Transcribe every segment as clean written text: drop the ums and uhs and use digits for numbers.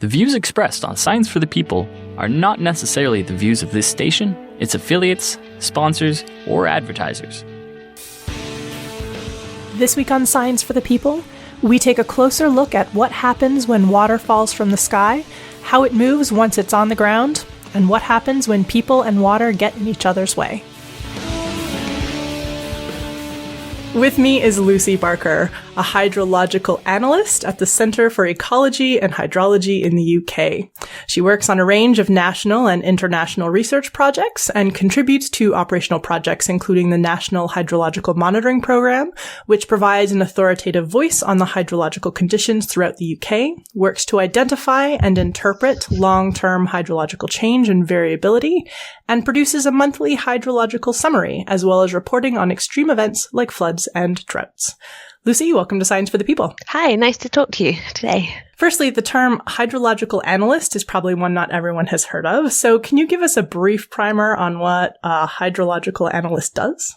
The views expressed on Science for the People are not necessarily the views of this station, its affiliates, sponsors, or advertisers. This week on Science for the People, we take a closer look at what happens when water falls from the sky, how it moves once it's on the ground, and what happens when people and water get in each other's way. With me is Lucy Barker, a hydrological analyst at the Centre for Ecology and Hydrology in the UK. She works on a range of national and international research projects and contributes to operational projects including the National Hydrological Monitoring Programme, which provides an authoritative voice on the hydrological conditions throughout the UK, works to identify and interpret long-term hydrological change and variability, and produces a monthly hydrological summary, as well as reporting on extreme events like floods and droughts. Lucy, welcome to Science for the People. Hi, nice to talk to you today. Firstly, the term hydrological analyst is probably one not everyone has heard of. So can you give us a brief primer on what a hydrological analyst does?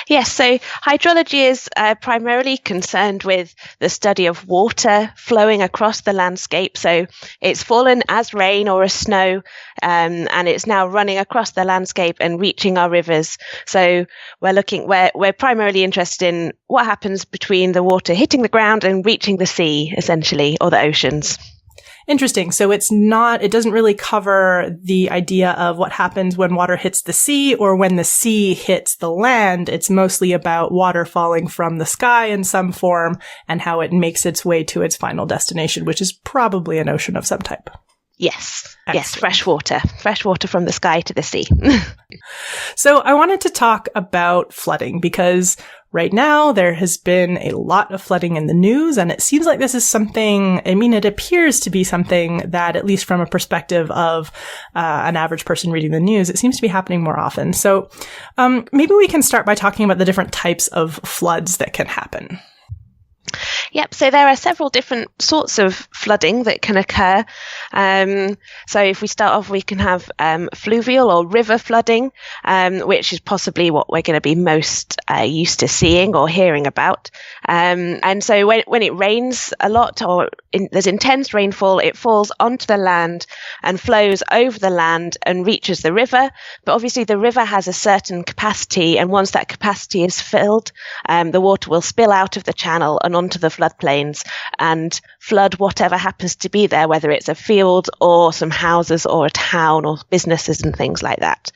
Yes, so hydrology is primarily concerned with the study of water flowing across the landscape. So it's fallen as rain or as snow, and it's now running across the landscape and reaching our rivers. So we're primarily interested in what happens between the water hitting the ground and reaching the sea, essentially, or the oceans. Interesting. So it doesn't really cover the idea of what happens when water hits the sea or when the sea hits the land. It's mostly about water falling from the sky in some form and how it makes its way to its final destination, which is probably an ocean of some type. Yes. Excellent. Yes, fresh water from the sky to the sea. So I wanted to talk about flooding because right now there has been a lot of flooding in the news, and it seems like this is something, it appears to be something that, at least from a perspective of an average person reading the news, it seems to be happening more often. So maybe we can start by talking about the different types of floods that can happen. Yep, so there are several different sorts of flooding that can occur. So if we start off, we can have fluvial or river flooding, which is possibly what we're going to be most used to seeing or hearing about. And so when it rains a lot or there's intense rainfall, it falls onto the land and flows over the land and reaches the river. But obviously the river has a certain capacity, and once that capacity is filled, the water will spill out of the channel and onto the floodplains and flood whatever happens to be there, whether it's a field or some houses or a town or businesses and things like that.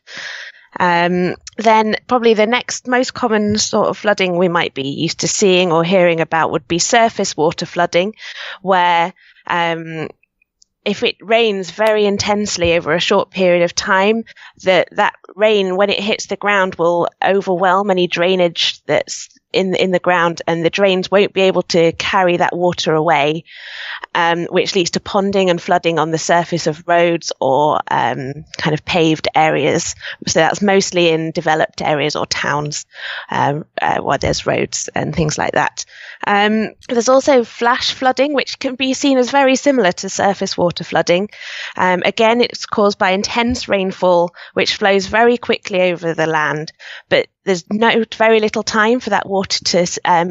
Then probably the next most common sort of flooding we might be used to seeing or hearing about would be surface water flooding, where if it rains very intensely over a short period of time, that rain, when it hits the ground, will overwhelm any drainage that's in the ground, and the drains won't be able to carry that water away, which leads to ponding and flooding on the surface of roads or kind of paved areas. So that's mostly in developed areas or towns where there's roads and things like that. There's also flash flooding, which can be seen as very similar to surface water flooding. Again, it's caused by intense rainfall, which flows very quickly over the land, but there's very little time for that water to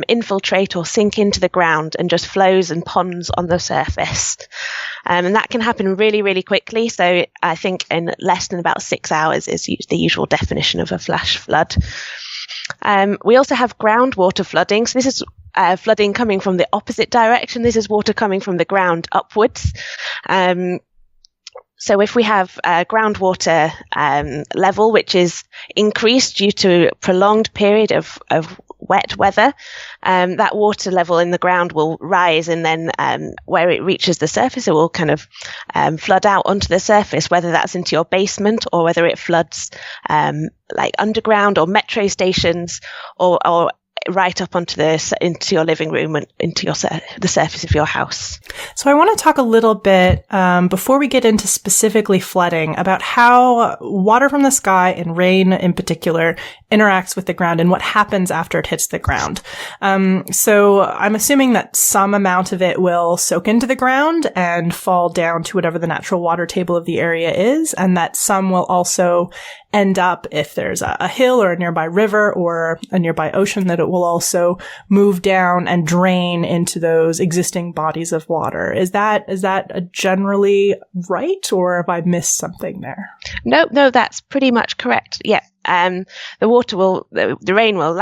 infiltrate or sink into the ground, and just flows and ponds on the surface. And that can happen really, really quickly. So I think in less than about 6 hours is the usual definition of a flash flood. We also have groundwater flooding. So this is flooding coming from the opposite direction. This is water coming from the ground upwards. So if we have groundwater level, which is increased due to a prolonged period of wet weather, that water level in the ground will rise, and then where it reaches the surface, it will kind of flood out onto the surface, whether that's into your basement or whether it floods like underground or metro stations or right up into your living room and into the surface of your house. So I want to talk a little bit, before we get into specifically flooding, about how water from the sky and rain in particular interacts with the ground and what happens after it hits the ground. So I'm assuming that some amount of it will soak into the ground and fall down to whatever the natural water table of the area is, and that some will also end up, if there's a hill or a nearby river or a nearby ocean, that it will will also move down and drain into those existing bodies of water. Is that generally right, or have I missed something there? No, that's pretty much correct. Yeah. The rain will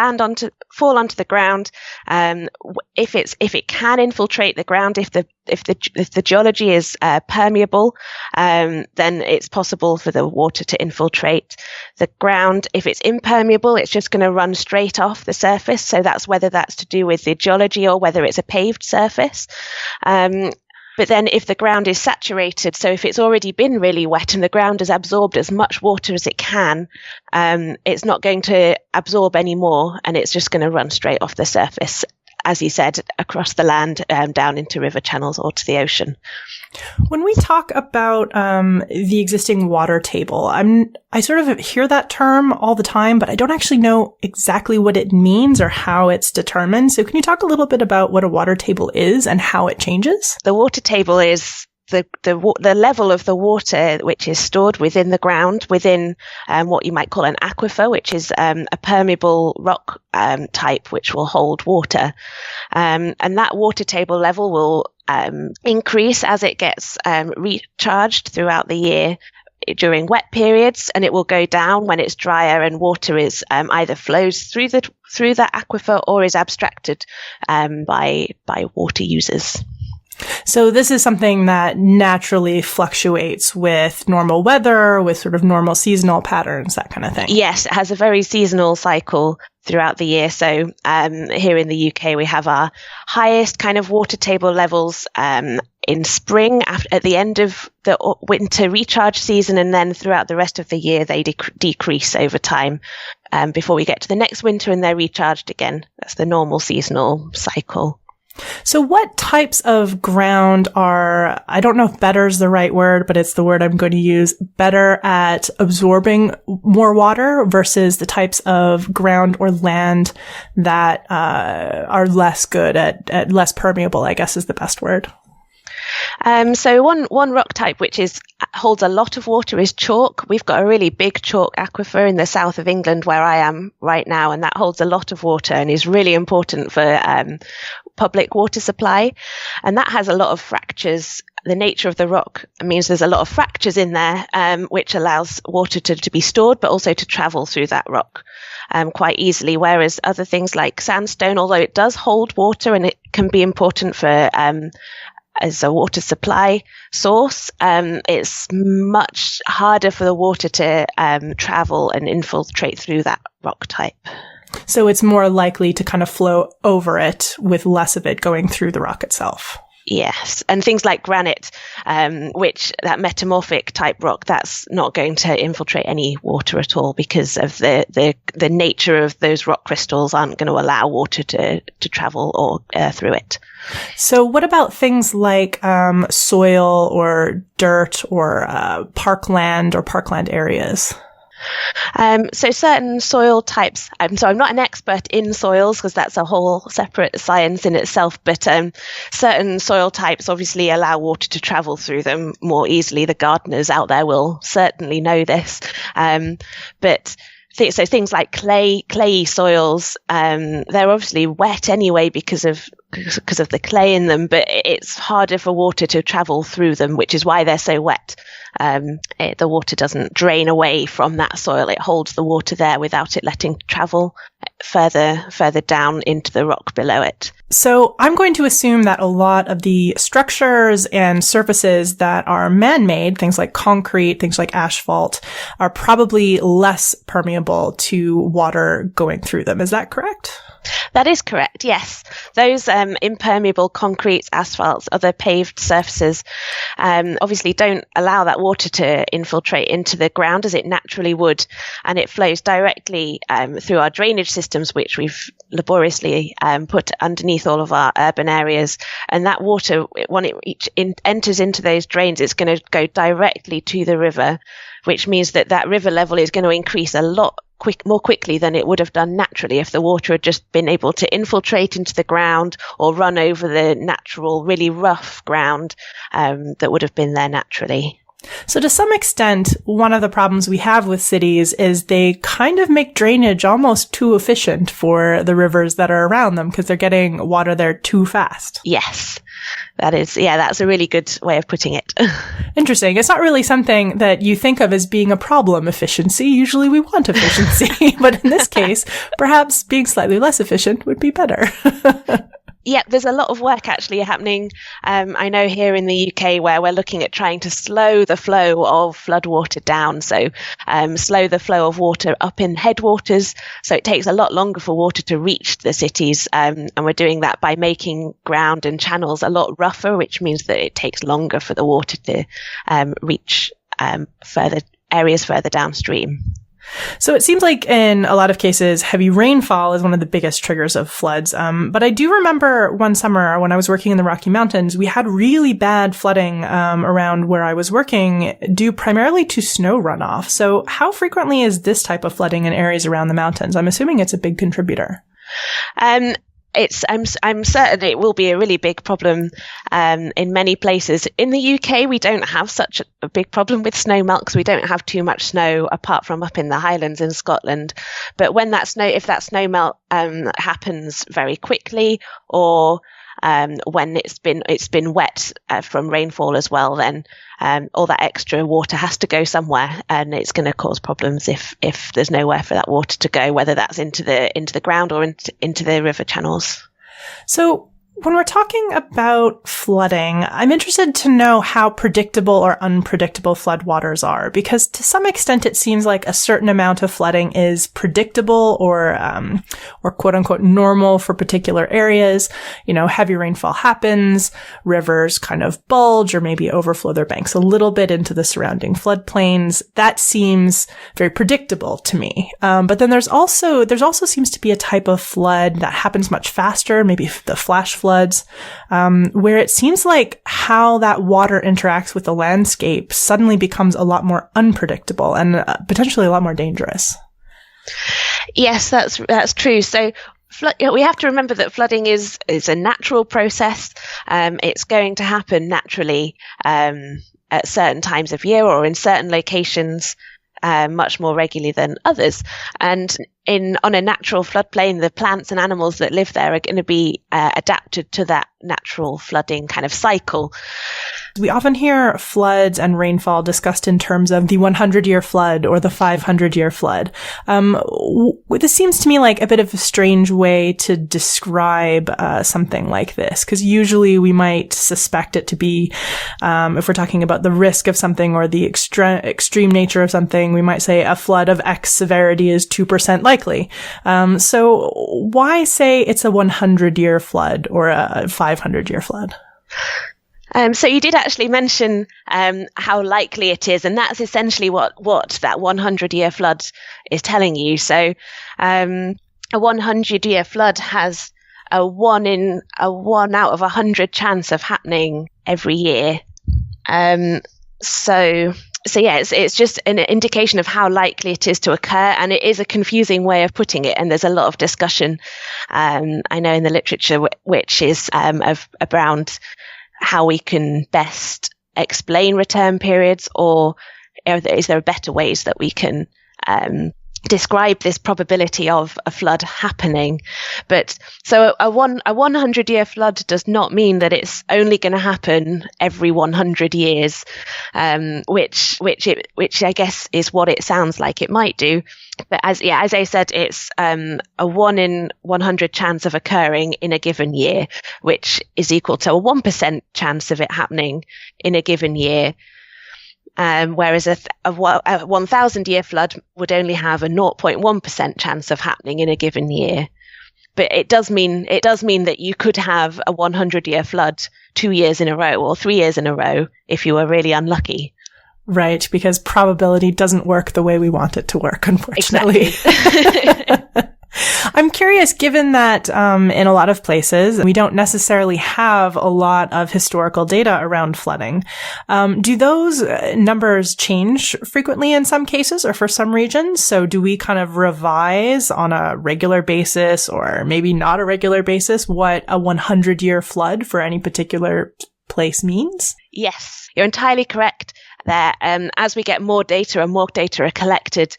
fall onto the ground. If it can infiltrate the ground, if the geology is permeable, then it's possible for the water to infiltrate the ground. If it's impermeable, it's just going to run straight off the surface. So that's whether that's to do with the geology or whether it's a paved surface. But then if the ground is saturated, so if it's already been really wet and the ground has absorbed as much water as it can, it's not going to absorb any more, and it's just going to run straight off the surface, as you said, across the land, down into river channels or to the ocean. When we talk about the existing water table, I sort of hear that term all the time, but I don't actually know exactly what it means or how it's determined. So can you talk a little bit about what a water table is and how it changes? The water table is the level of the water which is stored within the ground, within what you might call an aquifer, which is a permeable rock type which will hold water. And that water table level will increase as it gets recharged throughout the year during wet periods, and it will go down when it's drier and water is either flows through the aquifer or is abstracted by water users. So this is something that naturally fluctuates with normal weather, with sort of normal seasonal patterns, that kind of thing. Yes, it has a very seasonal cycle throughout the year. So here in the UK, we have our highest kind of water table levels in spring at the end of the winter recharge season, and then throughout the rest of the year, they decrease over time before we get to the next winter and they're recharged again. That's the normal seasonal cycle. So what types of ground are, I don't know if better is the right word, but it's the word I'm going to use, better at absorbing more water versus the types of ground or land that are less good at less permeable, I guess is the best word? So one rock type which holds a lot of water is chalk. We've got a really big chalk aquifer in the south of England where I am right now, and that holds a lot of water and is really important for public water supply. And that has a lot of fractures. The nature of the rock means there's a lot of fractures in there, which allows water to be stored, but also to travel through that rock quite easily. Whereas other things like sandstone, although it does hold water and it can be important for as a water supply source, it's much harder for the water to travel and infiltrate through that rock type. So it's more likely to kind of flow over it with less of it going through the rock itself. Yes, and things like granite, which that metamorphic type rock, that's not going to infiltrate any water at all because of the nature of those rock crystals aren't going to allow water to travel or through it. So what about things like soil or dirt or parkland or parkland areas? So certain soil types, so I'm not an expert in soils because that's a whole separate science in itself, but certain soil types obviously allow water to travel through them more easily. The gardeners out there will certainly know this. So things like clayey soils, they're obviously wet anyway because of the clay in them, but it's harder for water to travel through them, which is why they're so wet. The water doesn't drain away from that soil. It holds the water there without it letting travel further down into the rock below it. So I'm going to assume that a lot of the structures and surfaces that are man-made, things like concrete, things like asphalt, are probably less permeable to water going through them. Is that correct? That is correct, yes. Those impermeable concretes, asphalts, other paved surfaces obviously don't allow that water to infiltrate into the ground as it naturally would, and it flows directly through our drainage systems, which we've laboriously put underneath all of our urban areas. And that water, when it enters into those drains, it's going to go directly to the river, which means that river level is going to increase a lot more quickly than it would have done naturally if the water had just been able to infiltrate into the ground or run over the natural, really rough ground that would have been there naturally. So to some extent, one of the problems we have with cities is they kind of make drainage almost too efficient for the rivers that are around them because they're getting water there too fast. Yes. That's a really good way of putting it. Interesting. It's not really something that you think of as being a problem, efficiency. Usually we want efficiency, but in this case, perhaps being slightly less efficient would be better. Yeah, there's a lot of work actually happening. I know here in the UK where we're looking at trying to slow the flow of floodwater down. So slow the flow of water up in headwaters. So it takes a lot longer for water to reach the cities. And we're doing that by making ground and channels a lot rougher, which means that it takes longer for the water to reach further areas further downstream. So it seems like in a lot of cases, heavy rainfall is one of the biggest triggers of floods. But I do remember one summer when I was working in the Rocky Mountains, we had really bad flooding around where I was working due primarily to snow runoff. So how frequently is this type of flooding in areas around the mountains? I'm assuming it's a big contributor. I'm certain it will be a really big problem in many places. In the UK, we don't have such a big problem with snow melt because we don't have too much snow apart from up in the Highlands in Scotland. But if that snow melt happens very quickly, or when it's been wet from rainfall as well, then all that extra water has to go somewhere, and it's going to cause problems if there's nowhere for that water to go, whether that's into the ground or into the river channels. So when we're talking about flooding, I'm interested to know how predictable or unpredictable floodwaters are, because to some extent it seems like a certain amount of flooding is predictable or quote unquote normal for particular areas. You know, heavy rainfall happens, rivers kind of bulge or maybe overflow their banks a little bit into the surrounding floodplains. That seems very predictable to me. But then there's also seems to be a type of flood that happens much faster, maybe the flash floods, where it seems like how that water interacts with the landscape suddenly becomes a lot more unpredictable and potentially a lot more dangerous. Yes, that's true. So we have to remember that flooding is a natural process. It's going to happen naturally at certain times of year or in certain locations much more regularly than others. And on a natural floodplain, the plants and animals that live there are going to be adapted to that natural flooding kind of cycle. We often hear floods and rainfall discussed in terms of the 100-year flood or the 500-year flood. This seems to me like a bit of a strange way to describe something like this, because usually we might suspect it to be, if we're talking about the risk of something or the extreme nature of something, we might say a flood of X severity is 2% likely. So why say it's a 100-year flood or a 500-year flood? So you did actually mention how likely it is, and that's essentially what that 100-year flood is telling you. So a 100-year flood has a 1 out of 100 chance of happening every year. So yeah, it's just an indication of how likely it is to occur, and it is a confusing way of putting it. And there's a lot of discussion, I know, in the literature which is around how we can best explain return periods, or is there better ways that we can describe this probability of a flood happening. But so a 100-year flood does not mean that it's only going to happen every 100 years, which I guess is what it sounds like it might do. But as I said, it's a 1 in 100 chance of occurring in a given year, which is equal to a 1% chance of it happening in a given year. Whereas a 1,000-year flood would only have a 0.1% chance of happening in a given year. But it does mean that you could have a 100-year flood 2 years in a row or 3 years in a row if you were really unlucky. Right, because probability doesn't work the way we want it to work, unfortunately. Exactly. I'm curious, given that in a lot of places, we don't necessarily have a lot of historical data around flooding. Do those numbers change frequently in some cases or for some regions? So do we kind of revise on a regular basis or maybe not a regular basis what a 100-year flood for any particular place means? Yes, you're entirely correct. there. As we get more data and more data are collected,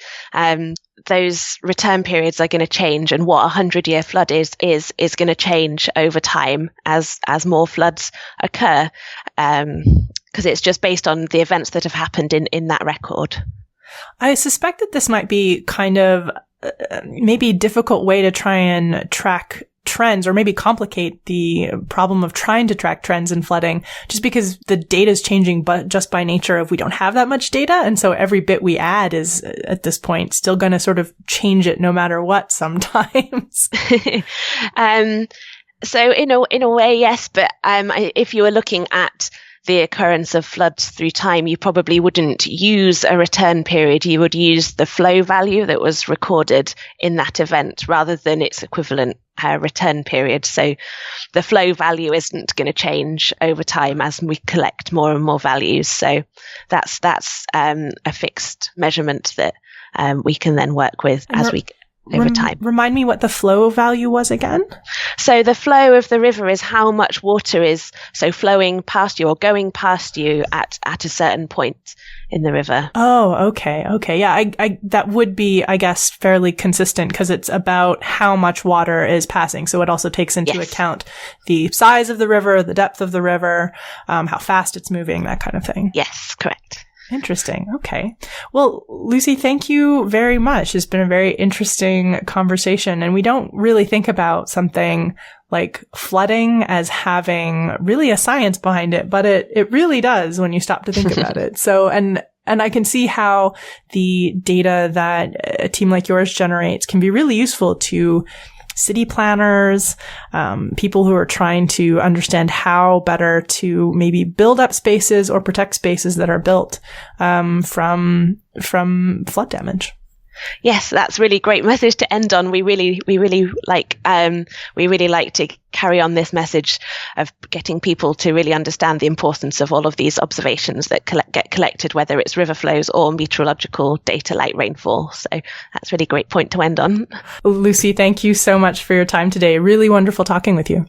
those return periods are going to change, and what a 100-year flood is going to change over time as more floods occur, because it's just based on the events that have happened in that record. I suspect that this might be kind of maybe a difficult way to try and track trends, or maybe complicate the problem of trying to track trends in flooding, just because the data is changing, but just by nature of we don't have that much data. And so every bit we add is at this point still going to sort of change it no matter what sometimes. So in a way, yes. But if you were looking at the occurrence of floods through time, you probably wouldn't use a return period. You would use the flow value that was recorded in that event rather than its equivalent return period. So the flow value isn't going to change over time as we collect more and more values. So that's a fixed measurement that we can then work with as we over time. Remind me what the flow value was again? So the flow of the river is how much water is flowing past you or going past you at a certain point in the river. Oh, okay. Yeah, I that would be, I guess, fairly consistent because it's about how much water is passing. So it also takes into account the size of the river, the depth of the river, how fast it's moving, that kind of thing. Yes, correct. Interesting. Okay. Well, Lucy, thank you very much. It's been a very interesting conversation, and we don't really think about something like flooding as having really a science behind it, but it really does when you stop to think about it. So, and I can see how the data that a team like yours generates can be really useful to city planners, people who are trying to understand how better to maybe build up spaces or protect spaces that are built from flood damage. Yes, that's really great message to end on. We really like to carry on this message of getting people to really understand the importance of all of these observations that get collected, whether it's river flows or meteorological data like rainfall. So that's a really great point to end on. Lucy, thank you so much for your time today. Really wonderful talking with you.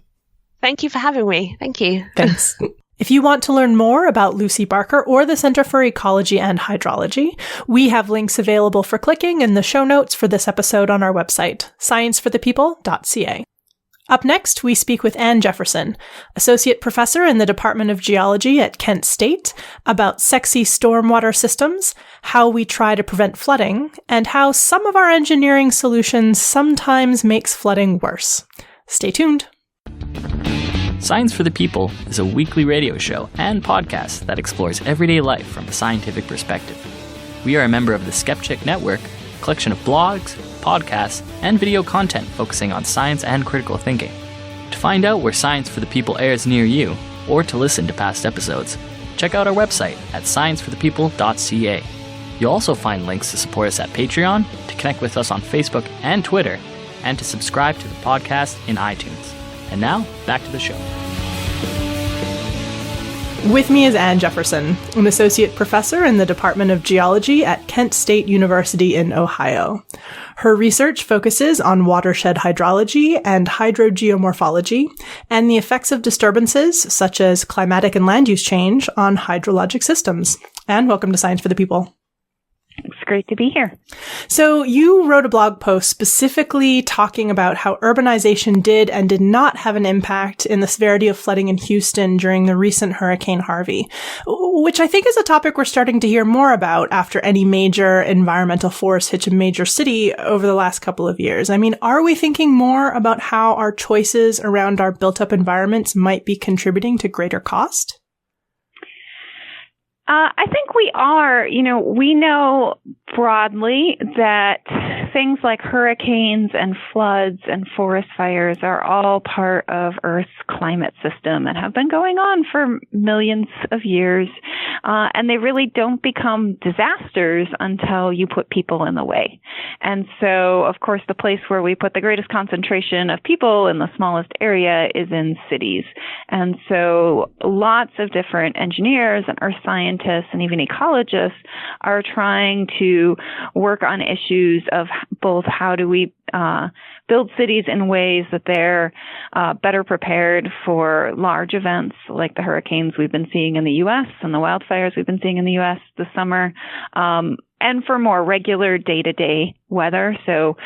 Thank you for having me. Thank you. Thanks. If you want to learn more about Lucy Barker or the Center for Ecology and Hydrology, we have links available for clicking in the show notes for this episode on our website, scienceforthepeople.ca. Up next, we speak with Anne Jefferson, Associate Professor in the Department of Geology at Kent State, about sexy stormwater systems, how we try to prevent flooding, and how some of our engineering solutions sometimes makes flooding worse. Stay tuned. Science for the People is a weekly radio show and podcast that explores everyday life from a scientific perspective. We are a member of the Skeptic Network, a collection of blogs, podcasts, and video content focusing on science and critical thinking. To find out where Science for the People airs near you, or to listen to past episodes, check out our website at scienceforthepeople.ca. You'll also find links to support us at Patreon, to connect with us on Facebook and Twitter, and to subscribe to the podcast in iTunes. And now, back to the show. With me is Anne Jefferson, an associate professor in the Department of Geology at Kent State University in Ohio. Her research focuses on watershed hydrology and hydrogeomorphology, and the effects of disturbances, such as climatic and land use change, on hydrologic systems. Anne, welcome to Science for the People. It's great to be here. So you wrote a blog post specifically talking about how urbanization did and did not have an impact in the severity of flooding in Houston during the recent Hurricane Harvey, which I think is a topic we're starting to hear more about after any major environmental force hits a major city over the last couple of years. I mean, are we thinking more about how our choices around our built-up environments might be contributing to greater cost? I think we are. We know broadly that things like hurricanes and floods and forest fires are all part of Earth's climate system and have been going on for millions of years. And they really don't become disasters until you put people in the way. And so, of course, the place where we put the greatest concentration of people in the smallest area is in cities. And so lots of different engineers and earth scientists and even ecologists are trying to work on issues of both how do we build cities in ways that they're better prepared for large events like the hurricanes we've been seeing in the U.S. and the wildfires we've been seeing in the U.S. this summer, and for more regular day-to-day weather. So,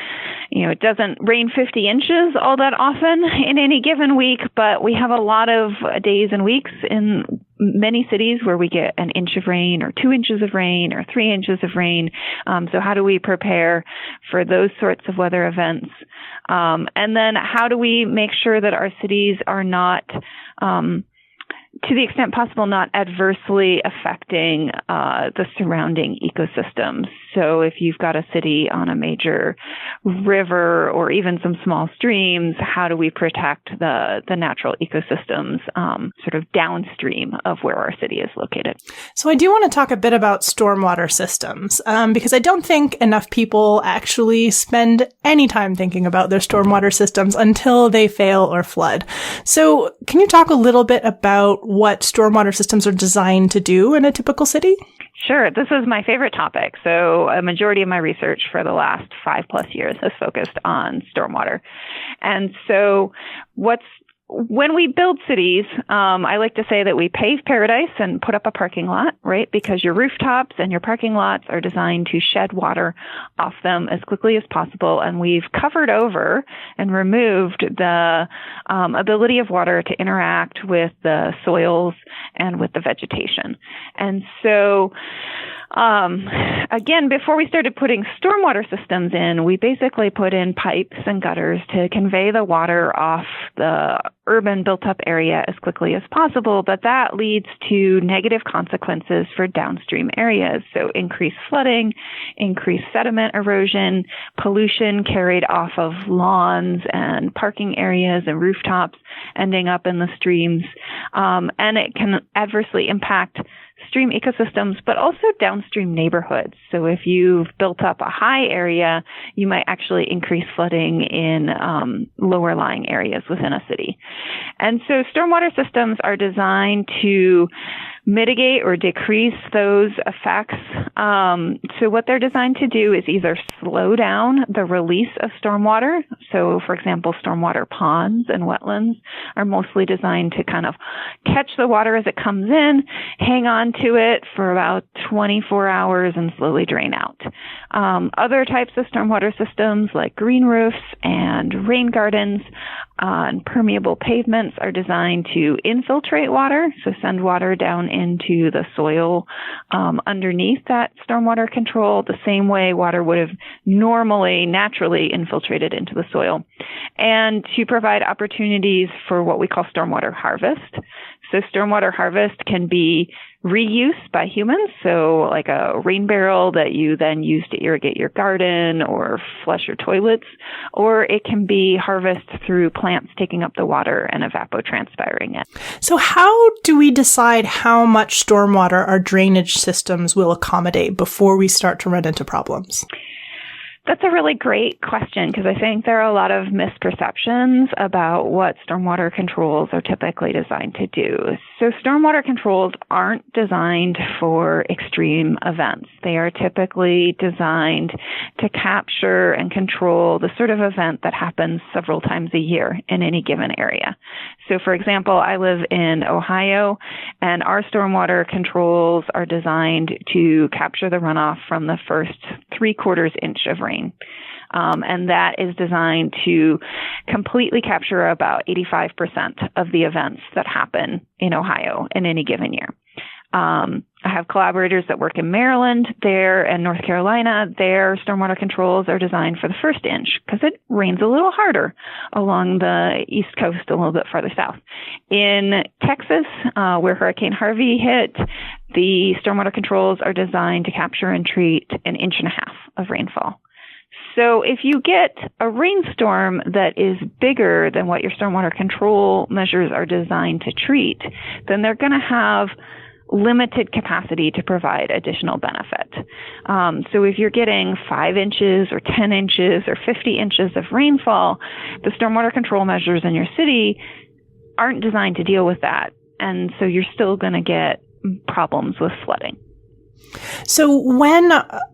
it doesn't rain 50 inches all that often in any given week, but we have a lot of days and weeks in many cities where we get an inch of rain or 2 inches of rain or 3 inches of rain. So how do we prepare for those sorts of weather events? And then how do we make sure that our cities are not, to the extent possible, not adversely affecting the surrounding ecosystems? So if you've got a city on a major river or even some small streams, how do we protect the natural ecosystems sort of downstream of where our city is located? So I do want to talk a bit about stormwater systems, because I don't think enough people actually spend any time thinking about their stormwater systems until they fail or flood. So can you talk a little bit about what stormwater systems are designed to do in a typical city? Sure. This is my favorite topic. So a majority of my research for the last 5+ years has focused on stormwater. And so when we build cities, I like to say that we pave paradise and put up a parking lot, right? Because your rooftops and your parking lots are designed to shed water off them as quickly as possible. And we've covered over and removed the ability of water to interact with the soils and with the vegetation. And so again, before we started putting stormwater systems in, we basically put in pipes and gutters to convey the water off the urban built-up area as quickly as possible, but that leads to negative consequences for downstream areas. So increased flooding, increased sediment erosion, pollution carried off of lawns and parking areas and rooftops, ending up in the streams, and it can adversely impact stream ecosystems, but also downstream neighborhoods. So if you've built up a high area, you might actually increase flooding in lower lying areas within a city. And so stormwater systems are designed to mitigate or decrease those effects. So what they're designed to do is either slow down the release of stormwater. So, for example, stormwater ponds and wetlands are mostly designed to kind of catch the water as it comes in, hang on to it for about 24 hours and slowly drain out. Other types of stormwater systems like green roofs and rain gardens and permeable pavements are designed to infiltrate water, so send water down into the soil underneath that stormwater control, the same way water would have normally, naturally infiltrated into the soil, and to provide opportunities for what we call stormwater harvest. So stormwater harvest can be reuse by humans, so like a rain barrel that you then use to irrigate your garden or flush your toilets, or it can be harvest through plants taking up the water and evapotranspiring it. So how do we decide how much stormwater our drainage systems will accommodate before we start to run into problems? That's a really great question, because I think there are a lot of misperceptions about what stormwater controls are typically designed to do. So stormwater controls aren't designed for extreme events. They are typically designed to capture and control the sort of event that happens several times a year in any given area. So, for example, I live in Ohio, and our stormwater controls are designed to capture the runoff from the first 3/4 inch of rain. And that is designed to completely capture about 85% of the events that happen in Ohio in any given year. I have collaborators that work in Maryland, there, and North Carolina. Their stormwater controls are designed for the first inch because it rains a little harder along the East Coast, a little bit farther south. In Texas, where Hurricane Harvey hit, the stormwater controls are designed to capture and treat 1.5 inches of rainfall. So if you get a rainstorm that is bigger than what your stormwater control measures are designed to treat, then they're going to have limited capacity to provide additional benefit. So if you're getting 5 inches or 10 inches or 50 inches of rainfall, the stormwater control measures in your city aren't designed to deal with that. And so you're still going to get problems with flooding. So when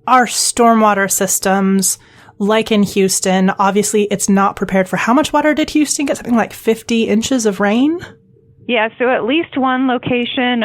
our stormwater systems like in Houston, obviously it's not prepared for how much water did Houston get? Something like 50 inches of rain? Yeah, so at least one location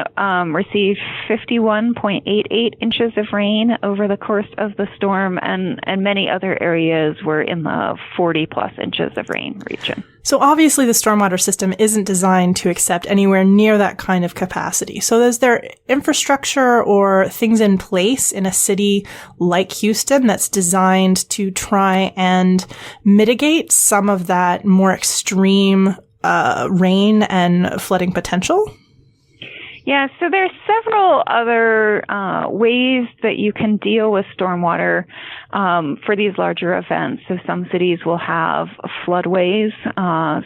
received 51.88 inches of rain over the course of the storm, and many other areas were in the 40-plus inches of rain region. So obviously the stormwater system isn't designed to accept anywhere near that kind of capacity. So is there infrastructure or things in place in a city like Houston that's designed to try and mitigate some of that more extreme rain and flooding potential? Yeah, so there's several other ways that you can deal with stormwater for these larger events. So some cities will have floodways,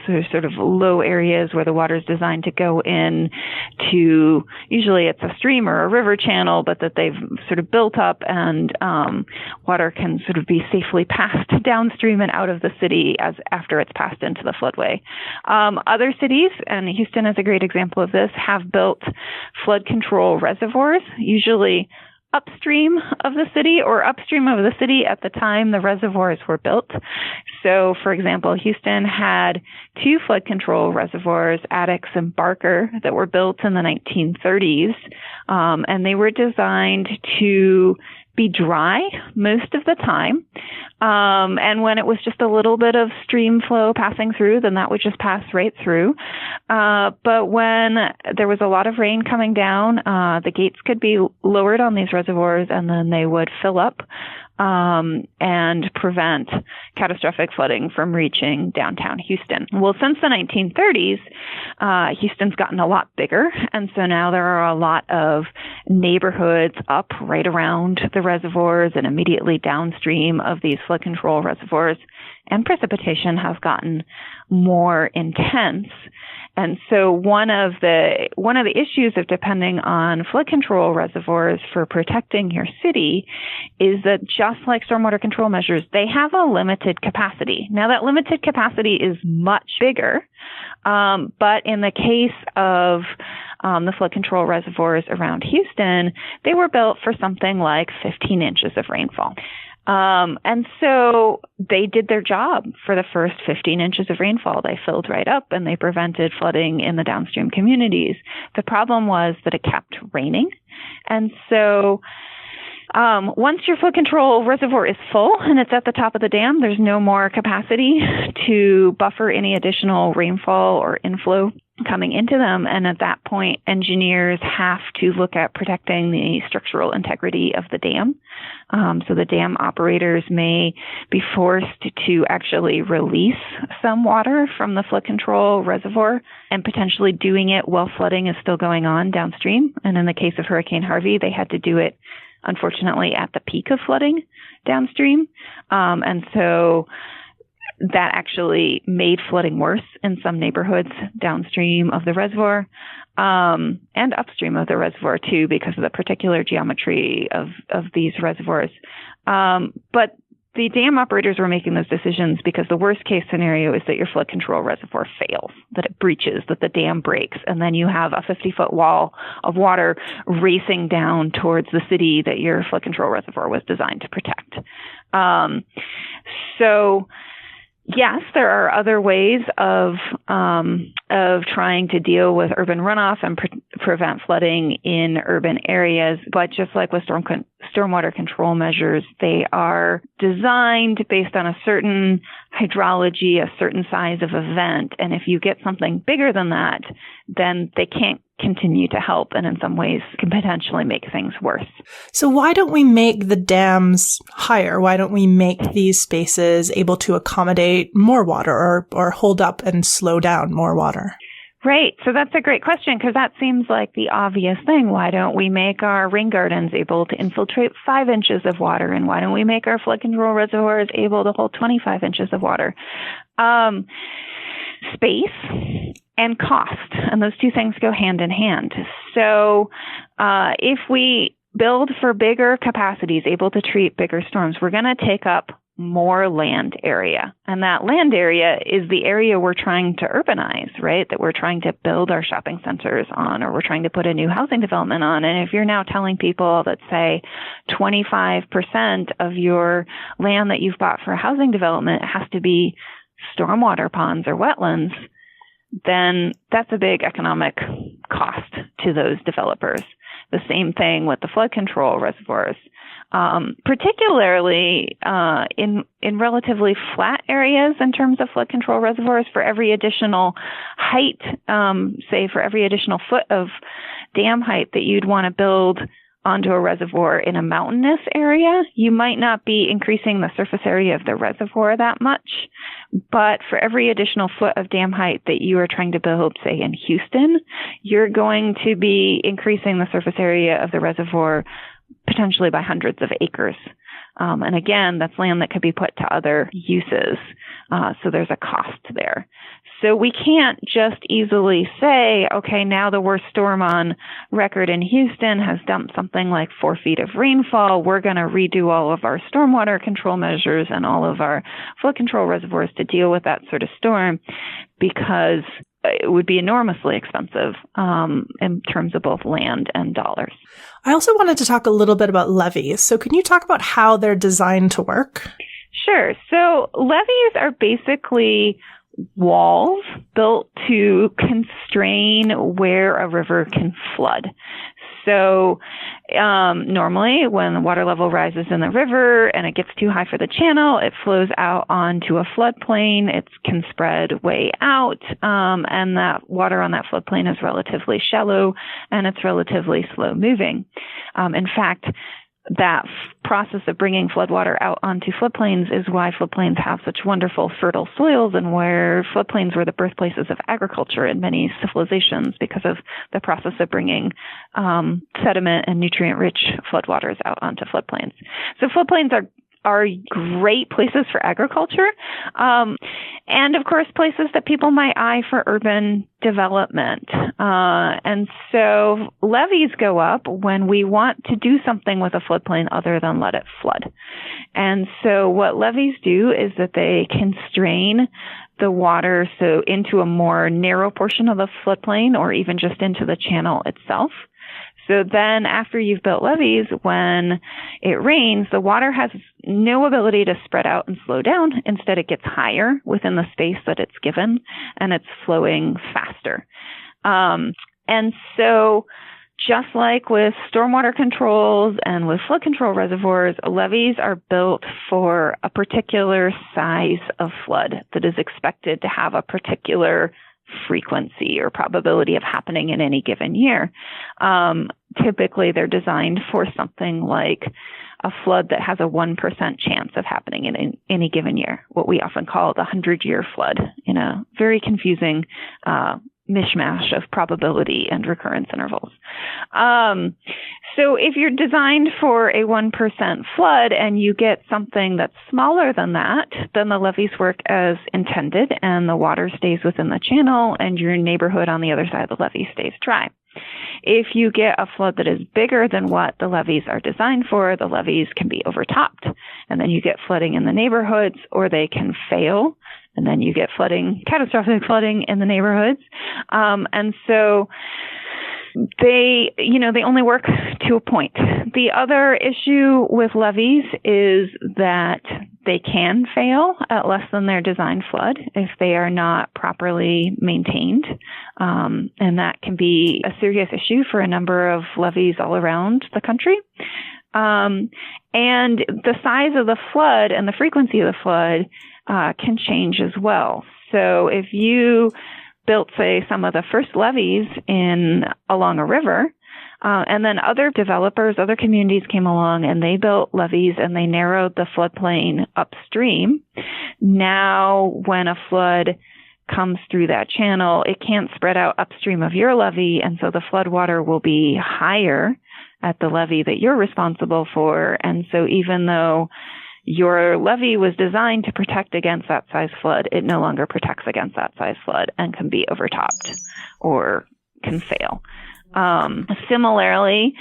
so sort of low areas where the water is designed to go in to, usually it's a stream or a river channel, but that they've sort of built up, and water can sort of be safely passed downstream and out of the city as after it's passed into the floodway. Other cities, and Houston is a great example of this, have built flood control reservoirs, usually upstream of the city or upstream of the city at the time the reservoirs were built. So, for example, Houston had 2 flood control reservoirs, Addicks and Barker, that were built in the 1930s, and they were designed to be dry most of the time. And when it was just a little bit of stream flow passing through, then that would just pass right through. But when there was a lot of rain coming down, the gates could be lowered on these reservoirs, and then they would fill up and prevent catastrophic flooding from reaching downtown Houston. Well, since the 1930s, Houston's gotten a lot bigger, and so now there are a lot of neighborhoods up right around the reservoirs and immediately downstream of these flood control reservoirs, and precipitation has gotten more intense. And so one of the issues of depending on flood control reservoirs for protecting your city is that, just like stormwater control measures, they have a limited capacity. Now, that limited capacity is much bigger, but in the case of the flood control reservoirs around Houston, they were built for something like 15 inches of rainfall. And so they did their job for the first 15 inches of rainfall. They filled right up and they prevented flooding in the downstream communities. The problem was that it kept raining. And so once your flood control reservoir is full and it's at the top of the dam, there's no more capacity to buffer any additional rainfall or inflow coming into them. And at that point, engineers have to look at protecting the structural integrity of the dam. So the dam operators may be forced to actually release some water from the flood control reservoir, and potentially doing it while flooding is still going on downstream. And in the case of Hurricane Harvey, they had to do it, unfortunately, at the peak of flooding downstream. And so that actually made flooding worse in some neighborhoods downstream of the reservoir, and upstream of the reservoir too, because of the particular geometry of these reservoirs. But the dam operators were making those decisions because the worst case scenario is that your flood control reservoir fails, that it breaches, that the dam breaks, and then you have a 50-foot wall of water racing down towards the city that your flood control reservoir was designed to protect. So yes, there are other ways of trying to deal with urban runoff and prevent flooding in urban areas. But just like with stormwater control measures, they are designed based on a certain hydrology, a certain size of event. And if you get something bigger than that, then they can't continue to help, and in some ways can potentially make things worse. So why don't we make the dams higher? Why don't we make these spaces able to accommodate more water or hold up and slow down more water? Right. So that's a great question, because that seems like the obvious thing. Why don't we make our rain gardens able to infiltrate 5 inches of water? And why don't we make our flood control reservoirs able to hold 25 inches of water? Space and cost. And those two things go hand in hand. So if we build for bigger capacities, able to treat bigger storms, we're going to take up more land area. And that land area is the area we're trying to urbanize, right? That we're trying to build our shopping centers on, or we're trying to put a new housing development on. And if you're now telling people that, say, 25% of your land that you've bought for housing development has to be stormwater ponds or wetlands, then that's a big economic cost to those developers. The same thing with the flood control reservoirs. Particularly in relatively flat areas in terms of flood control reservoirs, for every additional height, say for every additional foot of dam height that you'd want to build onto a reservoir in a mountainous area, you might not be increasing the surface area of the reservoir that much. But for every additional foot of dam height that you are trying to build, say in Houston, you're going to be increasing the surface area of the reservoir potentially by hundreds of acres. And again, that's land that could be put to other uses. So there's a cost there. So we can't just easily say, okay, now the worst storm on record in Houston has dumped something like 4 feet of rainfall. We're going to redo all of our stormwater control measures and all of our flood control reservoirs to deal with that sort of storm, because it would be enormously expensive in terms of both land and dollars. I also wanted to talk a little bit about levees. So can you talk about how they're designed to work? Sure. So levees are basically walls built to constrain where a river can flood. So normally when the water level rises in the river and it gets too high for the channel, it flows out onto a floodplain. It can spread way out, and that water on that floodplain is relatively shallow and it's relatively slow moving. In fact, that process of bringing floodwater out onto floodplains is why floodplains have such wonderful fertile soils, and where floodplains were the birthplaces of agriculture in many civilizations, because of the process of bringing sediment and nutrient-rich floodwaters out onto floodplains. So floodplains are great places for agriculture, and of course places that people might eye for urban development. And so levees go up when we want to do something with a floodplain other than let it flood. And so what levees do is that they constrain the water so into a more narrow portion of the floodplain, or even just into the channel itself. So then after you've built levees, when it rains, the water has no ability to spread out and slow down. Instead, it gets higher within the space that it's given, and it's flowing faster. And so just like with stormwater controls and with flood control reservoirs, levees are built for a particular size of flood that is expected to have a particular frequency or probability of happening in any given year. Typically, they're designed for something like a flood that has a 1% chance of happening in any given year, what we often call the 100-year flood, in a very confusing mishmash of probability and recurrence intervals. So if you're designed for a 1% flood and you get something that's smaller than that, then the levees work as intended and the water stays within the channel and your neighborhood on the other side of the levee stays dry. If you get a flood that is bigger than what the levees are designed for, the levees can be overtopped, and then you get flooding in the neighborhoods, or they can fail, and then you get flooding, catastrophic flooding in the neighborhoods. And so they only work to a point. The other issue with levees is that they can fail at less than their designed flood if they are not properly maintained. And that can be a serious issue for a number of levees all around the country. And the size of the flood and the frequency of the flood can change as well. So if you built, say, some of the first levees along a river, and then other developers, other communities came along and they built levees and they narrowed the floodplain upstream. Now, when a flood comes through that channel, it can't spread out upstream of your levee, and so the floodwater will be higher at the levee that you're responsible for. And so even though your levee was designed to protect against that size flood, it no longer protects against that size flood and can be overtopped or can fail. Similarly,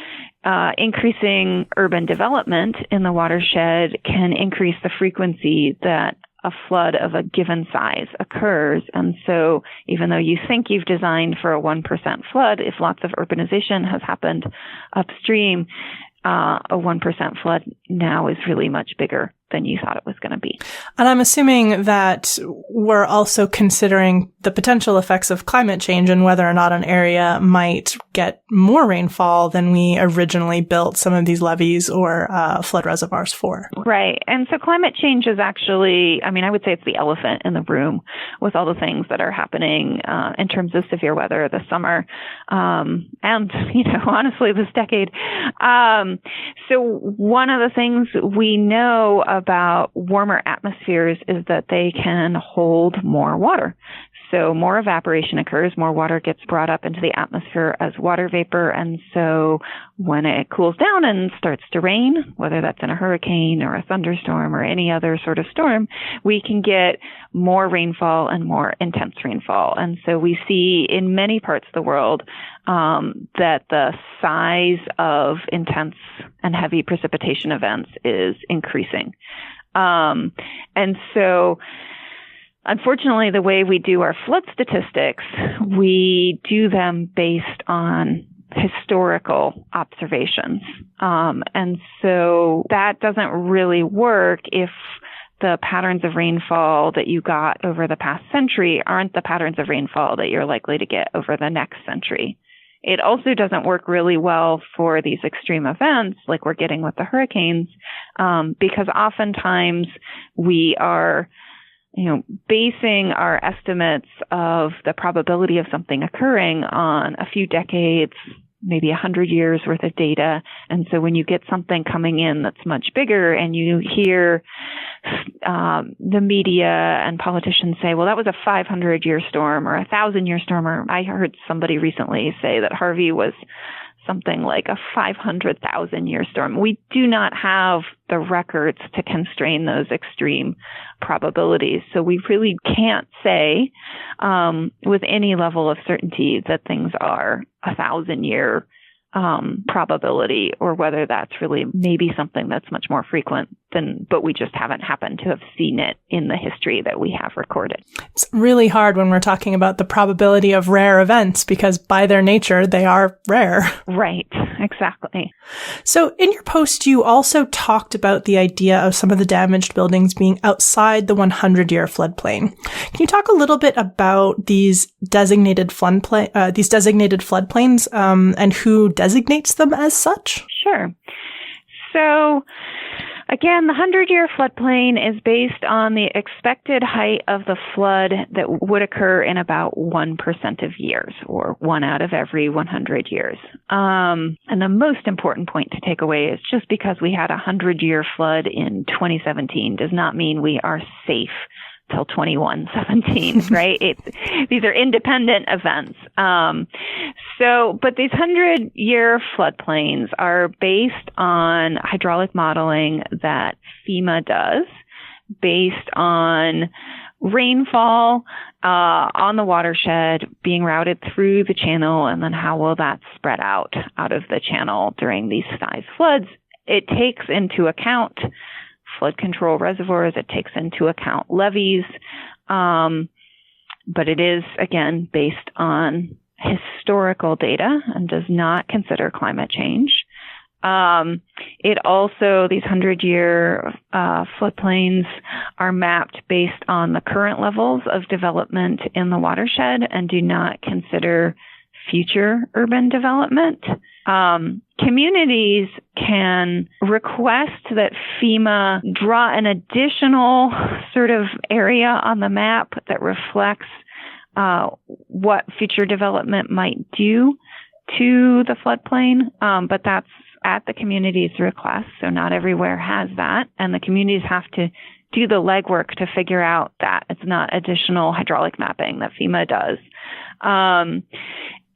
increasing urban development in the watershed can increase the frequency that a flood of a given size occurs. And so even though you think you've designed for a 1% flood, if lots of urbanization has happened upstream, a 1% flood now is really much bigger than you thought it was going to be. And I'm assuming that we're also considering the potential effects of climate change and whether or not an area might get more rainfall than we originally built some of these levees or flood reservoirs for. Right. And so climate change is actually, I would say it's the elephant in the room with all the things that are happening in terms of severe weather this summer and, honestly, this decade. So one of the things we know about warmer atmospheres is that they can hold more water. So more evaporation occurs, more water gets brought up into the atmosphere as water vapor. And so when it cools down and starts to rain, whether that's in a hurricane or a thunderstorm or any other sort of storm, we can get more rainfall and more intense rainfall. And so we see in many parts of the world that the size of intense and heavy precipitation events is increasing. And so unfortunately, the way we do our flood statistics, we do them based on historical observations. And so that doesn't really work if the patterns of rainfall that you got over the past century aren't the patterns of rainfall that you're likely to get over the next century. It also doesn't work really well for these extreme events like we're getting with the hurricanes, because oftentimes we are basing our estimates of the probability of something occurring on a few decades, maybe 100 years worth of data. And so when you get something coming in that's much bigger and you hear the media and politicians say, well, that was a 500-year storm or a 1,000-year storm, or I heard somebody recently say that Harvey was something like a 500,000-year storm. We do not have the records to constrain those extreme probabilities. So we really can't say with any level of certainty that things are a 1,000-year probability, or whether that's really maybe something that's much more frequent but we just haven't happened to have seen it in the history that we have recorded. It's really hard when we're talking about the probability of rare events because by their nature, they are rare. Right, exactly. So in your post, you also talked about the idea of some of the damaged buildings being outside the 100-year floodplain. Can you talk a little bit about these designated floodplains and who designates them as such? Sure. So again, the 100-year floodplain is based on the expected height of the flood that would occur in about 1% of years, or 1 out of every 100 years. And the most important point to take away is just because we had a 100-year flood in 2017 does not mean we are safe till 2117, right? These are independent events. But these 100-year floodplains are based on hydraulic modeling that FEMA does, based on rainfall on the watershed being routed through the channel, and then how will that spread out of the channel during these size floods. It takes into account flood control reservoirs. It takes into account levees. But it is, again, based on historical data and does not consider climate change. It also, these 100-year floodplains are mapped based on the current levels of development in the watershed and do not consider future urban development. Communities can request that FEMA draw an additional sort of area on the map that reflects what future development might do to the floodplain, but that's at the community's request, so not everywhere has that, and the communities have to do the legwork to figure out that. It's not additional hydraulic mapping that FEMA does.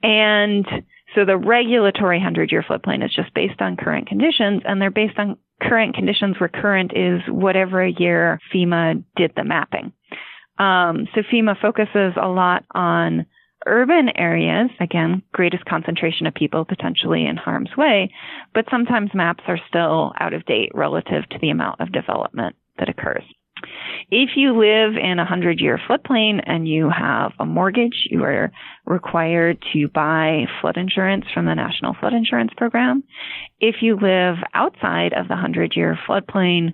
And so the regulatory 100-year floodplain is just based on current conditions, and they're based on current conditions where current is whatever year FEMA did the mapping. So FEMA focuses a lot on urban areas, again, greatest concentration of people potentially in harm's way, but sometimes maps are still out of date relative to the amount of development that occurs. If you live in a 100-year floodplain and you have a mortgage, you are required to buy flood insurance from the National Flood Insurance Program. If you live outside of the 100-year floodplain,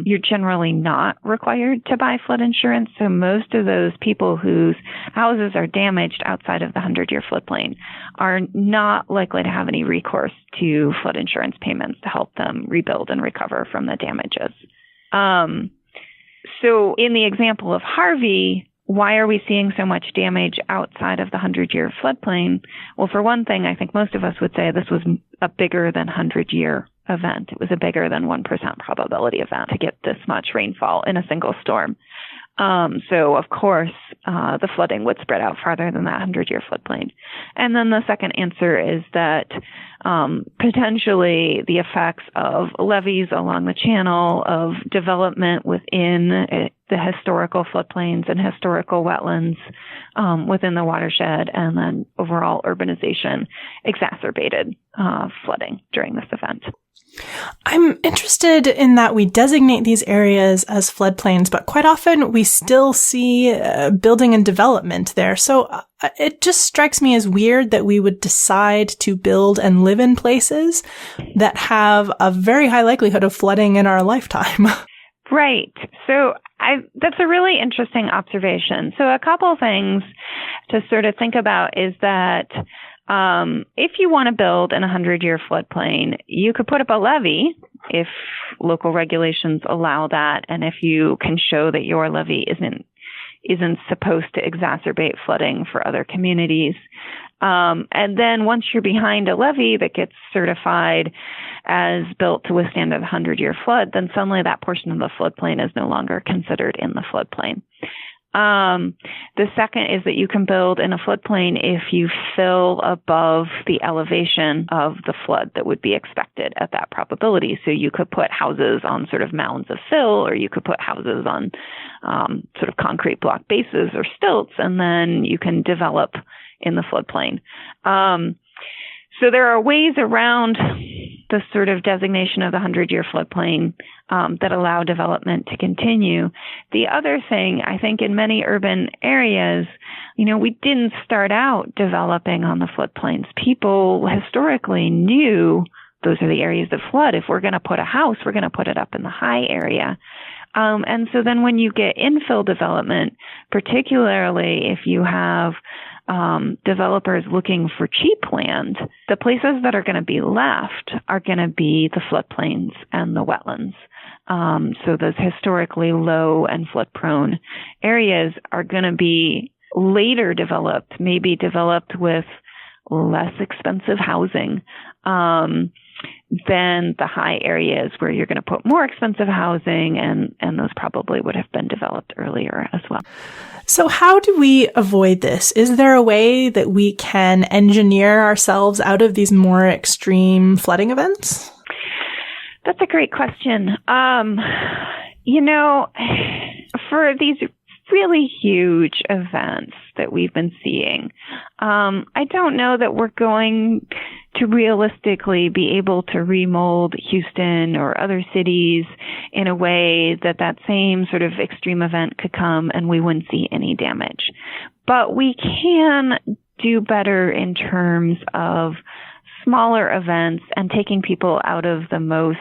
you're generally not required to buy flood insurance. So most of those people whose houses are damaged outside of the 100-year floodplain are not likely to have any recourse to flood insurance payments to help them rebuild and recover from the damages. So in the example of Harvey, why are we seeing so much damage outside of the 100-year floodplain? Well, for one thing, I think most of us would say this was a bigger than 100-year event. It was a bigger than 1% probability event to get this much rainfall in a single storm. So, of course, the flooding would spread out farther than that 100-year floodplain. And then the second answer is that potentially the effects of levees along the channel, of development within the historical floodplains and historical wetlands within the watershed, and then overall urbanization exacerbated flooding during this event. I'm interested in that we designate these areas as floodplains, but quite often we still see building and development there. So it just strikes me as weird that we would decide to build and live in places that have a very high likelihood of flooding in our lifetime. Right. So that's a really interesting observation. So a couple things to sort of think about is that if you want to build in a 100-year floodplain, you could put up a levee if local regulations allow that, and if you can show that your levee isn't supposed to exacerbate flooding for other communities. And then once you're behind a levee that gets certified as built to withstand a 100-year flood, then suddenly that portion of the floodplain is no longer considered in the floodplain. The second is that you can build in a floodplain if you fill above the elevation of the flood that would be expected at that probability. So you could put houses on sort of mounds of fill, or you could put houses on sort of concrete block bases or stilts, and then you can develop in the floodplain. So there are ways around the sort of designation of the 100-year floodplain that allow development to continue. The other thing, I think in many urban areas, we didn't start out developing on the floodplains. People historically knew those are the areas that flood. If we're going to put a house, we're going to put it up in the high area. And so then when you get infill development, particularly if you have developers looking for cheap land, the places that are going to be left are going to be the floodplains and the wetlands. So those historically low and flood-prone areas are going to be later developed, maybe developed with less expensive housing than the high areas where you're going to put more expensive housing, and those probably would have been developed earlier as well. So how do we avoid this? Is there a way that we can engineer ourselves out of these more extreme flooding events? That's a great question. For these really huge events that we've been seeing, I don't know that we're going to realistically be able to remold Houston or other cities in a way that same sort of extreme event could come and we wouldn't see any damage. But we can do better in terms of smaller events and taking people out of the most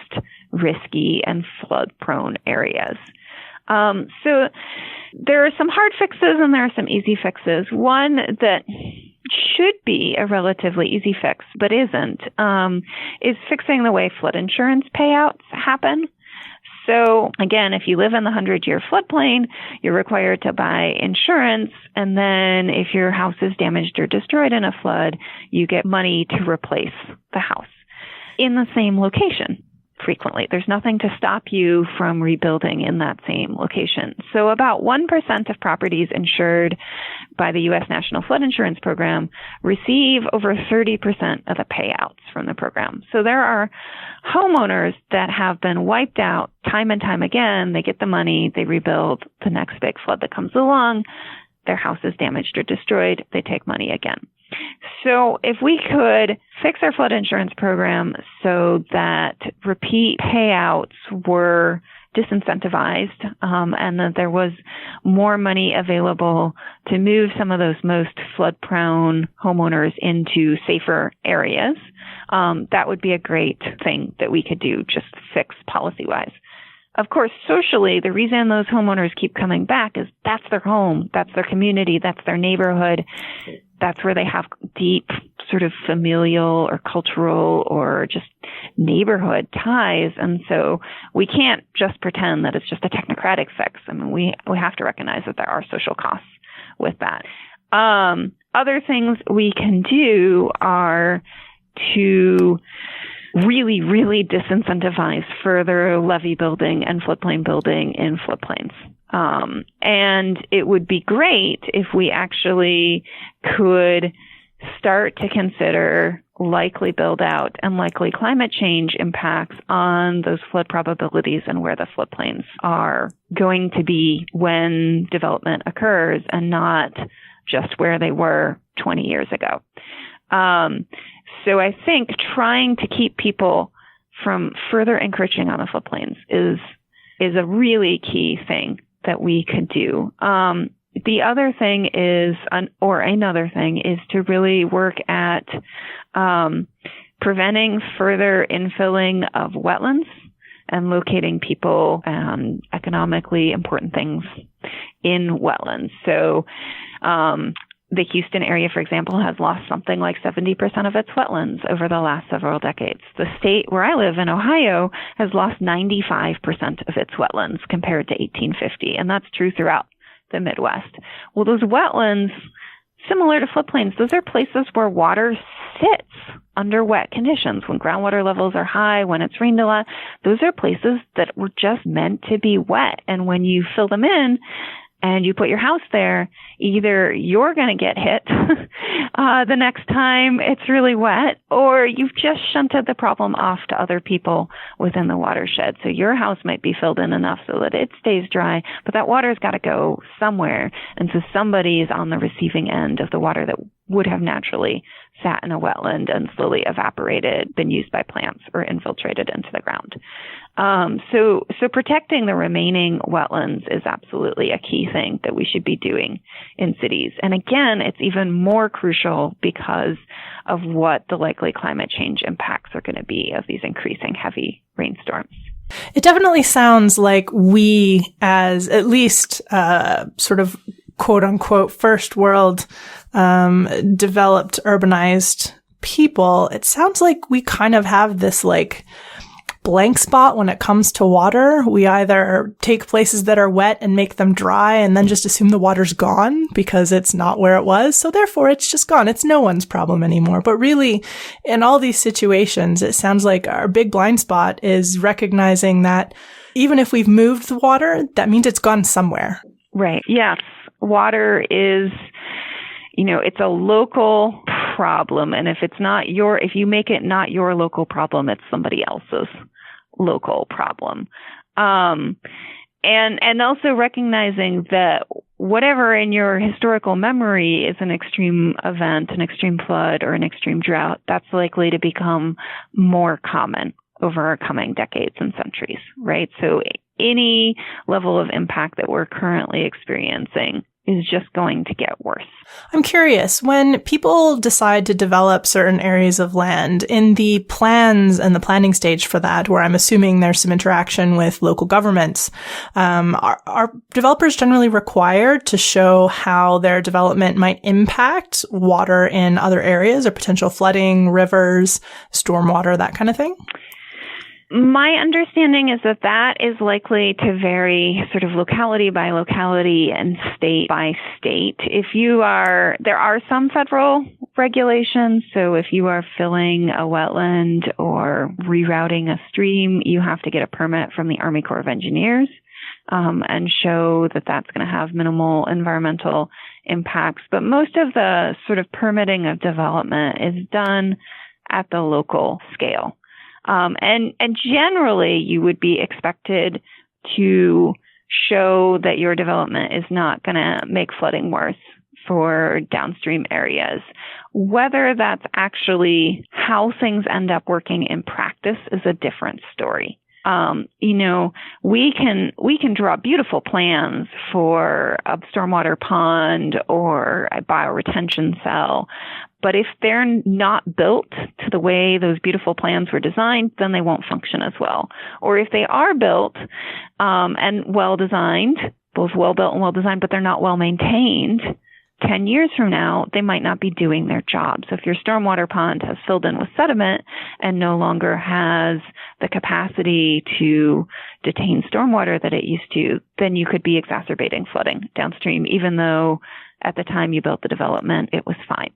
risky and flood-prone areas. So there are some hard fixes and there are some easy fixes. One that should be a relatively easy fix, but isn't, is fixing the way flood insurance payouts happen. So again, if you live in the 100-year floodplain, you're required to buy insurance. And then if your house is damaged or destroyed in a flood, you get money to replace the house in the same location. Frequently, there's nothing to stop you from rebuilding in that same location. So about 1% of properties insured by the U.S. National Flood Insurance Program receive over 30% of the payouts from the program. So there are homeowners that have been wiped out time and time again. They get the money, they rebuild. The next big flood that comes along, their house is damaged or destroyed, they take money again. So if we could fix our flood insurance program so that repeat payouts were disincentivized, and that there was more money available to move some of those most flood-prone homeowners into safer areas, that would be a great thing that we could do, just fix policy-wise. Of course, socially, the reason those homeowners keep coming back is that's their home, that's their community, that's their neighborhood. That's where they have deep sort of familial or cultural or just neighborhood ties. And so we can't just pretend that it's just a technocratic fix. I mean, we have to recognize that there are social costs with that. Other things we can do are to really, really disincentivize further levee building and floodplain building in floodplains. And it would be great if we actually could start to consider likely build out and likely climate change impacts on those flood probabilities and where the floodplains are going to be when development occurs, and not just where they were 20 years ago. So I think trying to keep people from further encroaching on the floodplains is a really key thing that we could do. The other thing is, another thing is to really work at preventing further infilling of wetlands and locating people and economically important things in wetlands. So the Houston area, for example, has lost something like 70% of its wetlands over the last several decades. The state where I live in Ohio has lost 95% of its wetlands compared to 1850, and that's true throughout the Midwest. Well, those wetlands, similar to floodplains, those are places where water sits under wet conditions. When groundwater levels are high, when it's rained a lot, those are places that were just meant to be wet. And when you fill them in, and you put your house there, either you're going to get hit the next time it's really wet, or you've just shunted the problem off to other people within the watershed. So your house might be filled in enough so that it stays dry, but that water's got to go somewhere. And so somebody is on the receiving end of the water that would have naturally sat in a wetland and slowly evaporated, been used by plants, or infiltrated into the ground. So protecting the remaining wetlands is absolutely a key thing that we should be doing in cities. And again, it's even more crucial because of what the likely climate change impacts are going to be of these increasing heavy rainstorms. It definitely sounds like we, as at least sort of quote unquote first world developed urbanized people, it sounds like we kind of have this like blank spot when it comes to water. We either take places that are wet and make them dry and then just assume the water's gone because it's not where it was. So therefore it's just gone. It's no one's problem anymore. But really, in all these situations, it sounds like our big blind spot is recognizing that even if we've moved the water, that means it's gone somewhere. Right. Yes. Water is, it's a local problem. And if you make it not your local problem, it's somebody else's local problem. And also recognizing that whatever in your historical memory is an extreme event, an extreme flood, or an extreme drought, that's likely to become more common over coming decades and centuries, right? So any level of impact that we're currently experiencing is just going to get worse. I'm curious, when people decide to develop certain areas of land, in the plans and the planning stage for that, where I'm assuming there's some interaction with local governments, are developers generally required to show how their development might impact water in other areas or potential flooding, rivers, stormwater, that kind of thing? My understanding is that is likely to vary sort of locality by locality and state by state. There are some federal regulations. So if you are filling a wetland or rerouting a stream, you have to get a permit from the Army Corps of Engineers and show that that's going to have minimal environmental impacts. But most of the sort of permitting of development is done at the local scale. And generally, you would be expected to show that your development is not going to make flooding worse for downstream areas. Whether that's actually how things end up working in practice is a different story. We can draw beautiful plans for a stormwater pond or a bioretention cell, but if they're not built to the way those beautiful plans were designed, then they won't function as well. Or if they are built and well designed, both well built and well designed, but they're not well maintained, 10 years from now, they might not be doing their job. So if your stormwater pond has filled in with sediment and no longer has the capacity to detain stormwater that it used to, then you could be exacerbating flooding downstream, even though at the time you built the development, it was fine.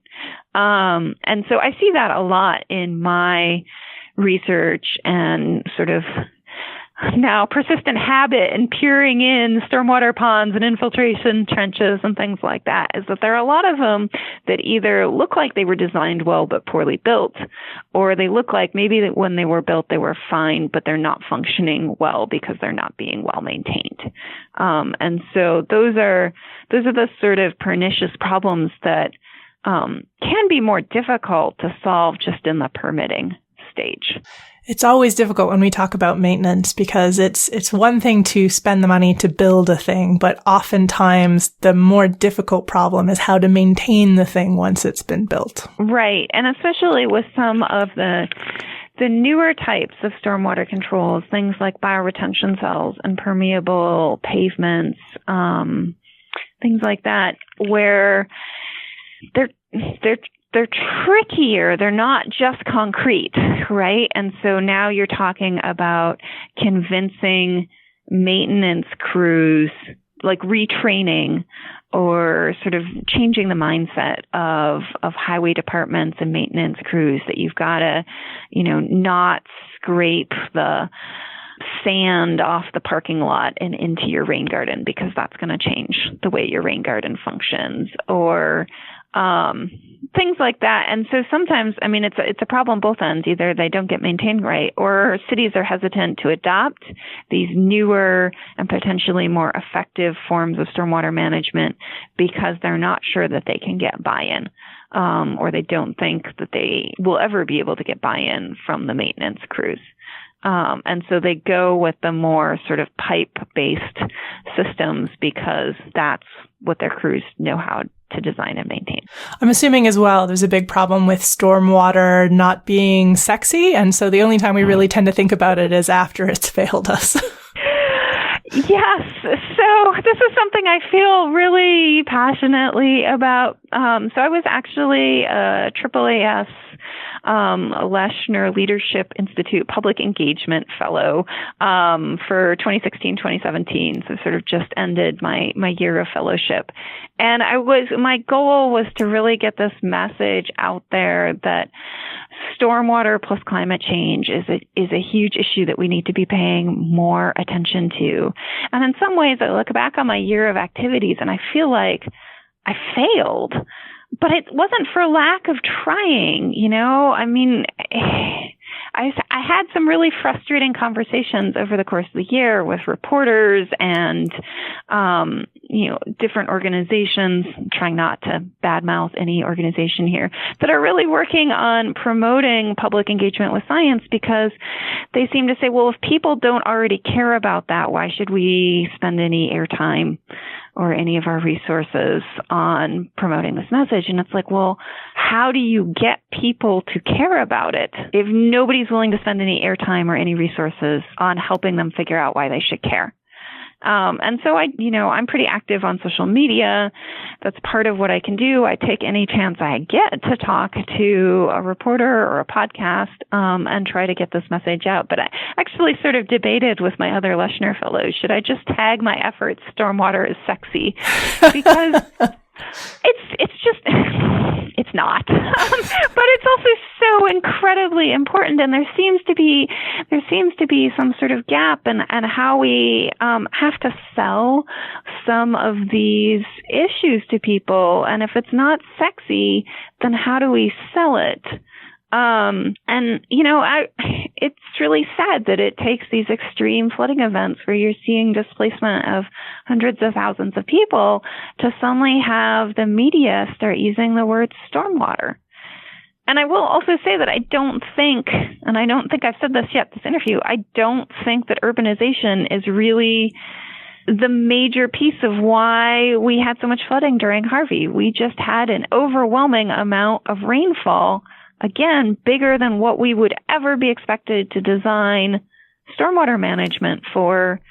And so I see that a lot in my research and sort of now persistent habit in peering in stormwater ponds and infiltration trenches and things like that, is that there are a lot of them that either look like they were designed well but poorly built, or they look like maybe that when they were built they were fine but they're not functioning well because they're not being well maintained. And so those are the sort of pernicious problems that can be more difficult to solve just in the permitting stage. It's always difficult when we talk about maintenance because it's one thing to spend the money to build a thing, but oftentimes the more difficult problem is how to maintain the thing once it's been built. Right. And especially with some of the newer types of stormwater controls, things like bioretention cells and permeable pavements, things like that, where they're trickier. They're not just concrete, right? And so now you're talking about convincing maintenance crews, like retraining or sort of changing the mindset of highway departments and maintenance crews that you've got to, not scrape the sand off the parking lot and into your rain garden because that's going to change the way your rain garden functions, or things like that. And so sometimes, it's a problem both ends. Either they don't get maintained right, or cities are hesitant to adopt these newer and potentially more effective forms of stormwater management because they're not sure that they can get buy-in, or they don't think that they will ever be able to get buy-in from the maintenance crews. And so they go with the more sort of pipe-based systems because that's what their crews know how to design and maintain. I'm assuming as well there's a big problem with stormwater not being sexy, and so the only time we really tend to think about it is after it's failed us. Yes. So this is something I feel really passionately about. So I was actually a AAAS Leshner Leadership Institute Public Engagement Fellow for 2016-2017. So sort of just ended my year of fellowship. And my goal was to really get this message out there that stormwater plus climate change is a huge issue that we need to be paying more attention to. And in some ways, I look back on my year of activities and I feel like I failed. But it wasn't for lack of trying, I had some really frustrating conversations over the course of the year with reporters and, different organizations. I'm trying not to badmouth any organization here, that are really working on promoting public engagement with science, because they seem to say, well, if people don't already care about that, why should we spend any airtime or any of our resources on promoting this message? And it's like, well, how do you get people to care about it if nobody's willing to spend any airtime or any resources on helping them figure out why they should care? And so I'm pretty active on social media. That's part of what I can do. I take any chance I get to talk to a reporter or a podcast, and try to get this message out. But I actually sort of debated with my other Leshner fellows, should I just tag my efforts "Stormwater is sexy"? Because it's not, but it's also so incredibly important, and there seems to be some sort of gap in how we have to sell some of these issues to people. And if it's not sexy, then how do we sell it? It's really sad that it takes these extreme flooding events where you're seeing displacement of hundreds of thousands of people to suddenly have the media start using the word stormwater. And I will also say that I don't think I've said this yet, this interview, I don't think that urbanization is really the major piece of why we had so much flooding during Harvey. We just had an overwhelming amount of rainfall, again, bigger than what we would ever be expected to design stormwater management for.